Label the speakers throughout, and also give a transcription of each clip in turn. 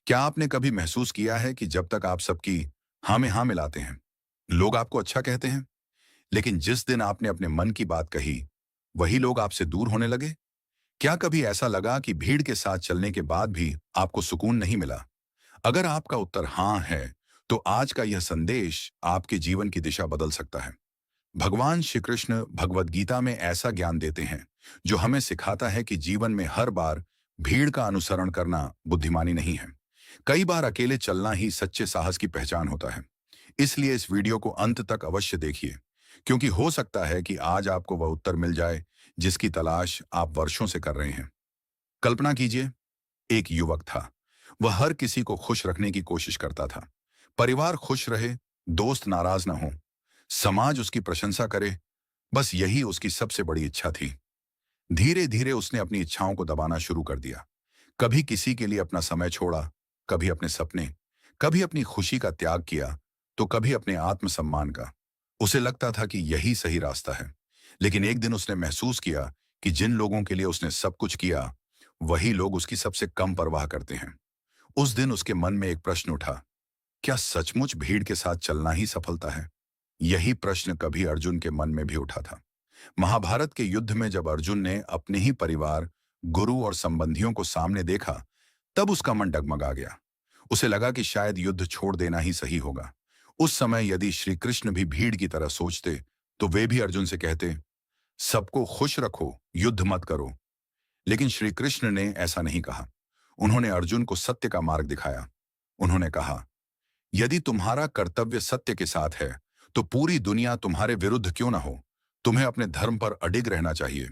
Speaker 1: क्या आपने कभी महसूस किया है कि जब तक आप सबकी हाँ में हाँ मिलाते हैं, लोग आपको अच्छा कहते हैं, लेकिन जिस दिन आपने अपने मन की बात कही, वही लोग आपसे दूर होने लगे? क्या कभी ऐसा लगा कि भीड़ के साथ चलने के बाद भी आपको सुकून नहीं मिला? अगर आपका उत्तर हाँ है, तो आज का यह संदेश आपके जीवन की दिशा बदल सकता है। भगवान श्री कृष्ण भगवद गीता में ऐसा ज्ञान देते हैं, जो हमें सिखाता है कि जीवन में हर बार भीड़ का अनुसरण करना बुद्धिमानी नहीं है। कई बार अकेले चलना ही सच्चे साहस की पहचान होता है। इसलिए इस वीडियो को अंत तक अवश्य देखिए, क्योंकि हो सकता है कि आज आपको वह उत्तर मिल जाए जिसकी तलाश आप वर्षों से कर रहे हैं। कल्पना कीजिए, एक युवक था। वह हर किसी को खुश रखने की कोशिश करता था। परिवार खुश रहे, दोस्त नाराज ना हो, समाज उसकी प्रशंसा करे, बस यही उसकी सबसे बड़ी इच्छा थी। धीरे धीरे उसने अपनी इच्छाओं को दबाना शुरू कर दिया। कभी किसी के लिए अपना समय छोड़ा, कभी अपने सपने, कभी अपनी खुशी का त्याग किया, तो कभी अपने आत्मसम्मान का। उसे लगता था कि यही सही रास्ता है। लेकिन एक दिन उसने महसूस किया कि जिन लोगों के लिए उसने सब कुछ किया, वही लोग उसकी सबसे कम परवाह करते हैं। उस दिन उसके मन में एक प्रश्न उठा, क्या सचमुच भीड़ के साथ चलना ही सफलता है? यही प्रश्न कभी अर्जुन के मन में भी उठा था। महाभारत के युद्ध में जब अर्जुन ने अपने ही परिवार, गुरु और संबंधियों को सामने देखा, तब उसका मन डगमगा गया। उसे लगा कि शायद युद्ध छोड़ देना ही सही होगा। उस समय यदि श्री कृष्ण भी भीड़ की तरह सोचते, तो वे भी अर्जुन से कहते, सबको खुश रखो, युद्ध मत करो। लेकिन श्री कृष्ण ने ऐसा नहीं कहा। उन्होंने अर्जुन को सत्य का मार्ग दिखाया। उन्होंने कहा, यदि तुम्हारा कर्तव्य सत्य के साथ है, तो पूरी दुनिया तुम्हारे विरुद्ध क्यों ना हो, तुम्हें अपने धर्म पर अडिग रहना चाहिए।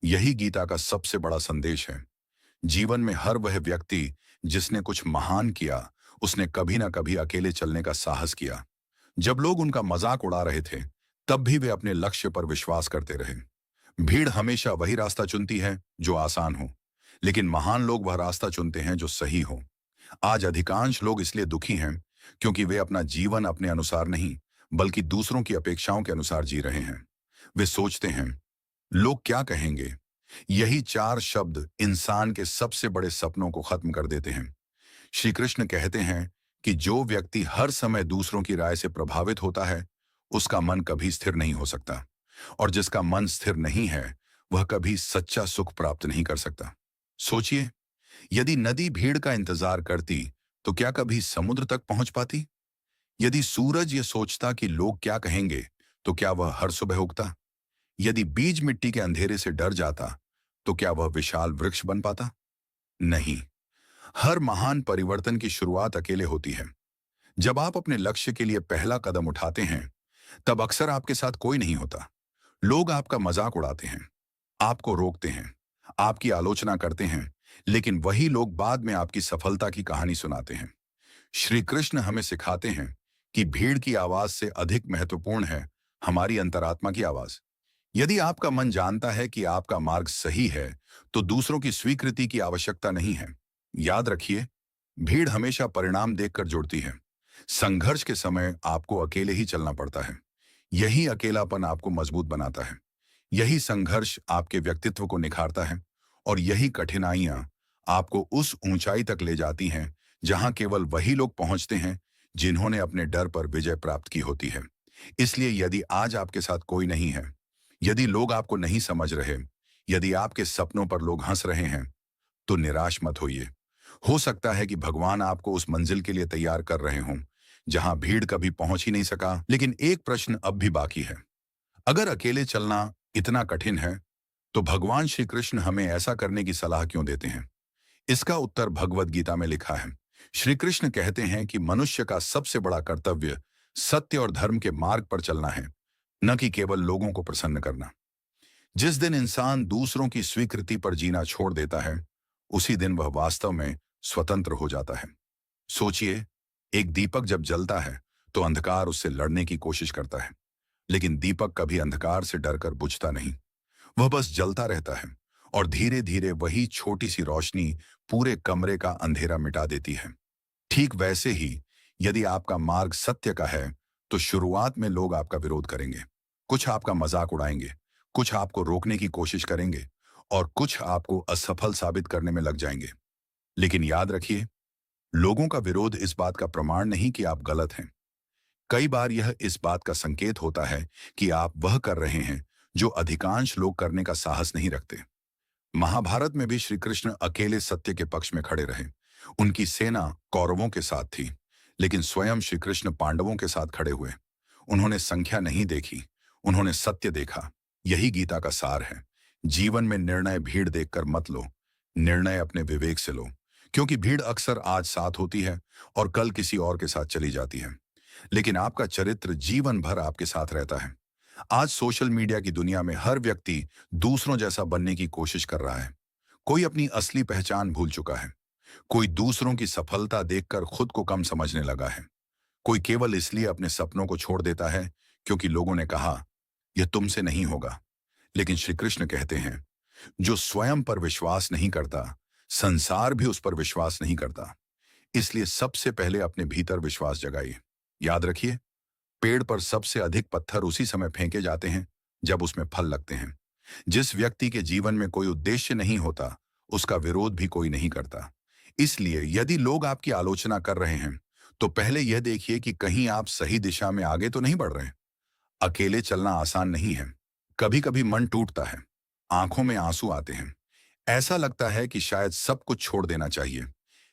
Speaker 1: यही गीता का सबसे बड़ा संदेश है। जीवन में हर वह व्यक्ति जिसने कुछ महान किया, उसने कभी ना कभी अकेले चलने का साहस किया। जब लोग उनका मजाक उड़ा रहे थे, तब भी वे अपने लक्ष्य पर विश्वास करते रहे। भीड़ हमेशा वही रास्ता चुनती है जो आसान हो, लेकिन महान लोग वह रास्ता चुनते हैं जो सही हो। आज अधिकांश लोग इसलिए दुखी हैं, क्योंकि वे अपना जीवन अपने अनुसार नहीं, बल्कि दूसरों की अपेक्षाओं के अनुसार जी रहे हैं। वे सोचते हैं, लोग क्या कहेंगे? यही चार शब्द इंसान के सबसे बड़े सपनों को खत्म कर देते हैं। श्री कृष्ण कहते हैं कि जो व्यक्ति हर समय दूसरों की राय से प्रभावित होता है, उसका मन कभी स्थिर नहीं हो सकता। और जिसका मन स्थिर नहीं है, वह कभी सच्चा सुख प्राप्त नहीं कर सकता। सोचिए, यदि नदी भीड़ का इंतजार करती, तो क्या कभी समुद्र तक पहुंच पाती? यदि सूरज ये सोचता कि लोग क्या कहेंगे, तो क्या वह हर सुबह उगता? यदि बीज मिट्टी के अंधेरे से डर जाता, तो क्या वह विशाल वृक्ष बन पाता? नहीं। हर महान परिवर्तन की शुरुआत अकेले होती है। जब आप अपने लक्ष्य के लिए पहला कदम उठाते हैं, तब अक्सर आपके साथ कोई नहीं होता। लोग आपका मजाक उड़ाते हैं, आपको रोकते हैं, आपकी आलोचना करते हैं, लेकिन वही लोग बाद में आपकी सफलता की कहानी सुनाते हैं। श्री कृष्ण हमें सिखाते हैं कि भीड़ की आवाज से अधिक महत्वपूर्ण है हमारी अंतरात्मा की आवाज। यदि आपका मन जानता है कि आपका मार्ग सही है, तो दूसरों की स्वीकृति की आवश्यकता नहीं है। याद रखिए, भीड़ हमेशा परिणाम देखकर जुड़ती है। संघर्ष के समय आपको अकेले ही चलना पड़ता है। यही अकेलापन आपको मजबूत बनाता है। यही संघर्ष आपके व्यक्तित्व को निखारता है, और यही कठिनाइयां आपको उस ऊंचाई तक ले जाती हैं जहां केवल वही लोग पहुंचते हैं जिन्होंने अपने डर पर विजय प्राप्त की होती है। इसलिए यदि आज आपके साथ कोई नहीं है, यदि लोग आपको नहीं समझ रहे, यदि आपके सपनों पर लोग हंस रहे हैं, तो निराश मत होइए। हो सकता है कि भगवान आपको उस मंजिल के लिए तैयार कर रहे हों जहां भीड़ कभी पहुंच ही नहीं सका। लेकिन एक प्रश्न अब भी बाकी है। अगर अकेले चलना इतना कठिन है, तो भगवान श्री कृष्ण हमें ऐसा करने की सलाह क्यों देते हैं? इसका उत्तर भगवद गीता में लिखा है। श्री कृष्ण कहते हैं कि मनुष्य का सबसे बड़ा कर्तव्य सत्य और धर्म के मार्ग पर चलना है, न कि केवल लोगों को प्रसन्न करना। जिस दिन इंसान दूसरों की स्वीकृति पर जीना छोड़ देता है, उसी दिन वह वास्तव में स्वतंत्र हो जाता है। सोचिए, एक दीपक जब जलता है, तो अंधकार उससे लड़ने की कोशिश करता है, लेकिन दीपक कभी अंधकार से डरकर बुझता नहीं। वह बस जलता रहता है, और धीरे धीरे वही छोटी सी रोशनी पूरे कमरे का अंधेरा मिटा देती है। ठीक वैसे ही, यदि आपका मार्ग सत्य का है, तो शुरुआत में लोग आपका विरोध करेंगे। कुछ आपका मजाक उड़ाएंगे, कुछ आपको रोकने की कोशिश करेंगे, और कुछ आपको असफल साबित करने में लग जाएंगे। लेकिन याद रखिए, लोगों का विरोध इस बात का प्रमाण नहीं कि आप गलत हैं। कई बार यह इस बात का संकेत होता है कि आप वह कर रहे हैं जो अधिकांश लोग करने का साहस नहीं रखते। महाभारत में भी श्री कृष्ण अकेले सत्य के पक्ष में खड़े रहे। उनकी सेना कौरवों के साथ थी, लेकिन स्वयं श्री कृष्ण पांडवों के साथ खड़े हुए। उन्होंने संख्या नहीं देखी, उन्होंने सत्य देखा। यही गीता का सार है। जीवन में निर्णय भीड़ देखकर मत लो, निर्णय अपने विवेक से लो, क्योंकि भीड़ अक्सर आज साथ होती है और कल किसी और के साथ चली जाती है, लेकिन आपका चरित्र जीवन भर आपके साथ रहता है। आज सोशल मीडिया की दुनिया में हर व्यक्ति दूसरों जैसा बनने की कोशिश कर रहा है। कोई अपनी असली पहचान भूल चुका है। कोई दूसरों की सफलता देखकर खुद को कम समझने लगा है। कोई केवल इसलिए अपने सपनों को छोड़ देता है क्योंकि लोगों ने कहा यह तुमसे नहीं होगा। लेकिन श्री कृष्ण कहते हैं, जो स्वयं पर विश्वास नहीं करता, संसार भी उस पर विश्वास नहीं करता। इसलिए सबसे पहले अपने भीतर विश्वास जगाइए। याद रखिए, पेड़ पर सबसे अधिक पत्थर उसी समय फेंके जाते हैं जब उसमें फल लगते हैं। जिस व्यक्ति के जीवन में कोई उद्देश्य नहीं होता, उसका विरोध भी कोई नहीं करता। इसलिए यदि लोग आपकी आलोचना कर रहे हैं, तो पहले यह देखिए कि कहीं आप सही दिशा में आगे तो नहीं बढ़ रहे। अकेले चलना आसान नहीं है। कभी कभी मन टूटता है, आंखों में आंसू आते हैं। ऐसा लगता है कि शायद सब कुछ छोड़ देना चाहिए।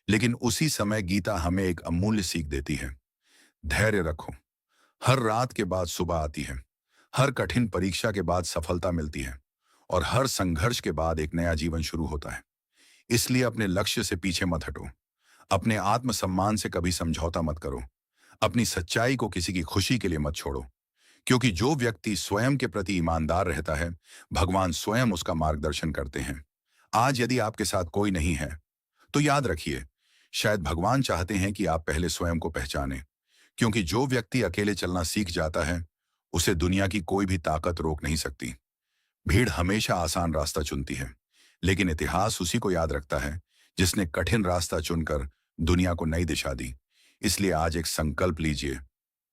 Speaker 1: लेकिन उसी समय गीता हमें एक अमूल्य सीख देती है। धैर्य रखो। हर रात के बाद सुबह आती है। हर कठिन परीक्षा के बाद सफलता मिलती है। और हर संघर्ष के बाद एक नया जीवन शुरू होता है। इसलिए अपने लक्ष्य से पीछे मत हटो। अपने आत्मसम्मान से कभी समझौता मत करो। अपनी सच्चाई को किसी की खुशी के लिए मत छोड़ो। क्योंकि जो व्यक्ति स्वयं के प्रति ईमानदार रहता है, भगवान स्वयं उसका मार्गदर्शन करते हैं। आज यदि आपके साथ कोई नहीं है, तो याद रखिए, शायद भगवान चाहते हैं कि आप पहले स्वयं को पहचानें। क्योंकि जो व्यक्ति अकेले चलना सीख जाता है, उसे दुनिया की कोई भी ताकत रोक नहीं सकती। भीड़ हमेशा आसान रास्ता चुनती है, लेकिन इतिहास उसी को याद रखता है जिसने कठिन रास्ता चुनकर दुनिया को नई दिशा दी। इसलिए आज एक संकल्प लीजिए,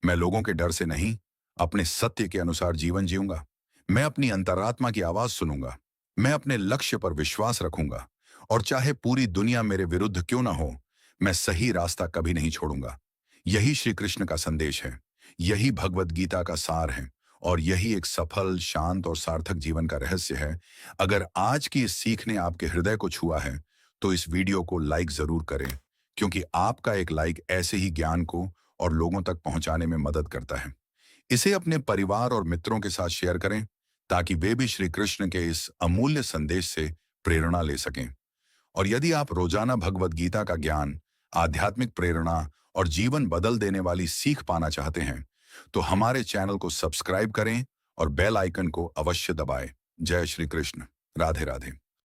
Speaker 1: मैं लोगों के डर से नहीं, अपने सत्य के अनुसार जीवन जीऊंगा। मैं अपनी अंतरात्मा की आवाज सुनूंगा। मैं अपने लक्ष्य पर विश्वास रखूंगा। और चाहे पूरी दुनिया मेरे विरुद्ध क्यों ना हो, मैं सही रास्ता कभी नहीं छोड़ूंगा। यही श्री कृष्ण का संदेश है। यही भगवत गीता का सार है। और यही एक सफल, शांत और सार्थक जीवन का रहस्य है। अगर आज की इस सीख ने आपके हृदय को छुआ है, तो इस वीडियो को लाइक जरूर करें, क्योंकि आपका एक लाइक ऐसे ही ज्ञान को और लोगों तक पहुंचाने में मदद करता है। इसे अपने परिवार और मित्रों के साथ शेयर करें, ताकि वे भी श्री कृष्ण के इस अमूल्य संदेश से प्रेरणा ले सकें। और यदि आप रोजाना भगवत गीता का ज्ञान, आध्यात्मिक प्रेरणा और जीवन बदल देने वाली सीख पाना चाहते हैं, तो हमारे चैनल को सब्सक्राइब करें और बेल आइकन को अवश्य दबाएं। जय श्री कृष्ण। राधे राधे।